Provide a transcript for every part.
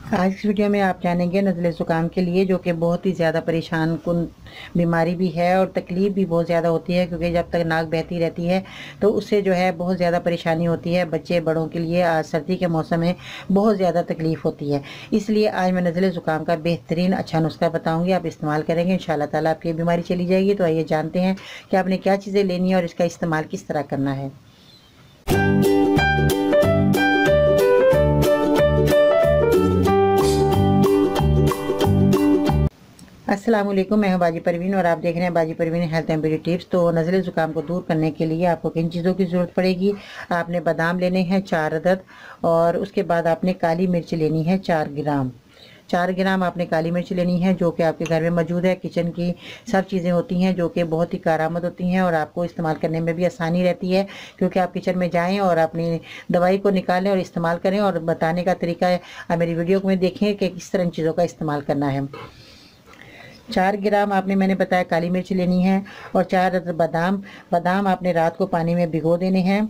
आज इस वीडियो में आप जानेंगे नज़ले ज़ुकाम के लिए, जो कि बहुत ही ज़्यादा परेशान कुन बीमारी भी है और तकलीफ़ भी बहुत ज़्यादा होती है, क्योंकि जब तक नाक बहती रहती है तो उससे जो है बहुत ज़्यादा परेशानी होती है। बच्चे बड़ों के लिए आज सर्दी के मौसम में बहुत ज़्यादा तकलीफ़ होती है। इसलिए आज मैं नज़ले ज़ुकाम का बेहतरीन अच्छा नुस्खा बताऊँगी, आप इस्तेमाल करेंगे इंशाअल्लाह ताला आपकी बीमारी चली जाएगी। तो आइए जानते हैं कि आपने क्या चीज़ें लेनी है और इसका इस्तेमाल किस तरह करना है। अस्सलाम वालेकुम, मैं हूं बाजी परवीन और आप देख रहे हैं बाजी Parveen health and beauty tips. तो नज़ले ज़ुकाम को दूर करने के लिए आपको किन चीज़ों की ज़रूरत पड़ेगी। आपने बादाम लेने हैं 4 अदद, और उसके बाद आपने काली मिर्च लेनी है 4 ग्राम। 4 ग्राम आपने काली मिर्च लेनी है, जो कि आपके घर में मौजूद है। किचन की सब चीज़ें होती हैं जो कि बहुत ही कारआमद होती हैं और आपको इस्तेमाल करने में भी आसानी रहती है, क्योंकि आप किचन में जाएं और अपनी दवाई को निकालें और इस्तेमाल करें। और बताने का तरीका है, मेरी वीडियो में देखें कि किस तरह इन चीज़ों का इस्तेमाल करना है। 4 ग्राम आपने मैंने बताया काली मिर्च लेनी है, और 4 अदद बादाम आपने रात को पानी में भिगो देने हैं।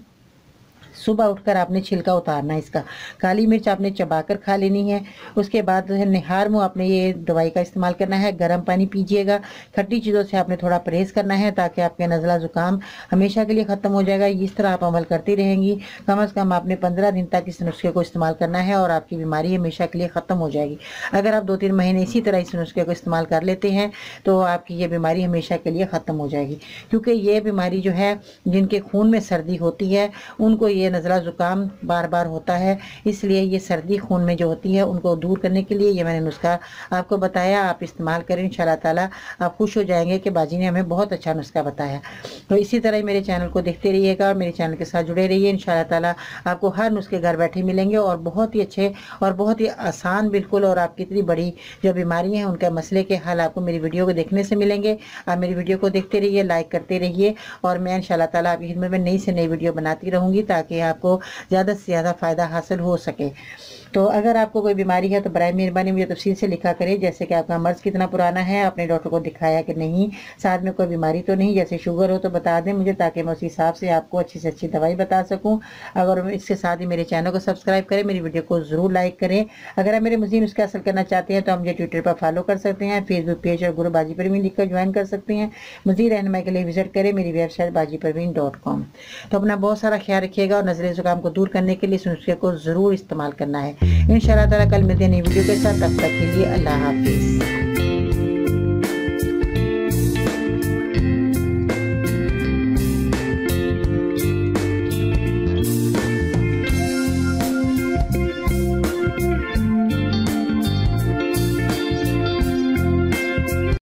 सुबह उठकर आपने छिलका उतारना है इसका। काली मिर्च आपने चबाकर खा लेनी है। उसके बाद निहार मुँह आपने ये दवाई का इस्तेमाल करना है। गर्म पानी पीजिएगा। खट्टी चीज़ों से आपने थोड़ा परहेज़ करना है, ताकि आपके नज़ला ज़ुकाम हमेशा के लिए ख़त्म हो जाएगा। इस तरह आप अमल करती रहेंगी। कम अज़ कम आपने 15 दिन तक इस नुस्खे को इस्तेमाल करना है और आपकी बीमारी हमेशा के लिए ख़त्म हो जाएगी। अगर आप 2-3 महीने इसी तरह इस नुस्खे को इस्तेमाल कर लेते हैं तो आपकी ये बीमारी हमेशा के लिए ख़त्म हो जाएगी, क्योंकि ये बीमारी जो है, जिनके खून में सर्दी होती है उनको ये नज़ला ज़ुकाम बार बार होता है। इसलिए ये सर्दी खून में जो होती है उनको दूर करने के लिए ये मैंने नुस्खा आपको बताया। आप इस्तेमाल करें, इंशाअल्लाह ताला आप खुश हो जाएंगे कि बाजी ने हमें बहुत अच्छा नुस्खा बताया। तो इसी तरह मेरे चैनल को देखते रहिएगा और मेरे चैनल के साथ जुड़े रहिए। इंशाअल्लाह ताला आपको हर नुस्खे घर बैठे मिलेंगे और बहुत ही अच्छे और बहुत ही आसान बिल्कुल, और आपकी इतनी बड़ी जो बीमारी हैं उनके मसले के हल आपको मेरी वीडियो को देखने से मिलेंगे। आप मेरी वीडियो को देखते रहिए, लाइक करते रहिए, और मैं इंशाअल्लाह ताला आपकी खिदमत में नई से नई वीडियो बनाती रहूँगी, ताकि आपको ज़्यादा से ज़्यादा फ़ायदा हासिल हो सके। तो अगर आपको कोई बीमारी है तो बराए मेहरबानी मुझे तफसील से लिखा करें, जैसे कि आपका मर्ज़ कितना पुराना है, आपने डॉक्टर को दिखाया कि नहीं, साथ में कोई बीमारी तो नहीं, जैसे शुगर हो तो बता दें मुझे, ताकि मैं उसी हिसाब से आपको अच्छी से अच्छी दवाई बता सकूं। अगर इसके साथ ही मेरे चैनल को सब्सक्राइब करें, मेरी वीडियो को ज़रूर लाइक करें। अगर आप मेरे मज़ीद नुस्खे हासिल करना चाहते हैं तो आप मुझे ट्विटर पर फॉलो कर सकते हैं, फेसबुक पेज और ग्रुप बाजी परवीन लिखकर ज्वाइन कर सकते हैं। मज़ीद रहनुमाई के लिए विजिट करें मेरी वेबसाइट bajiparveen.com। तो अपना बहुत सारा ख्याल रखिएगा और नज़ले ज़ुकाम को दूर करने के लिए इस नुस्खे को ज़रूर इस्तेमाल करना है। इंशाअल्लाह ताला कल मिलते हैं नई वीडियो के साथ। तब तक के लिए अल्लाह हाफिज़।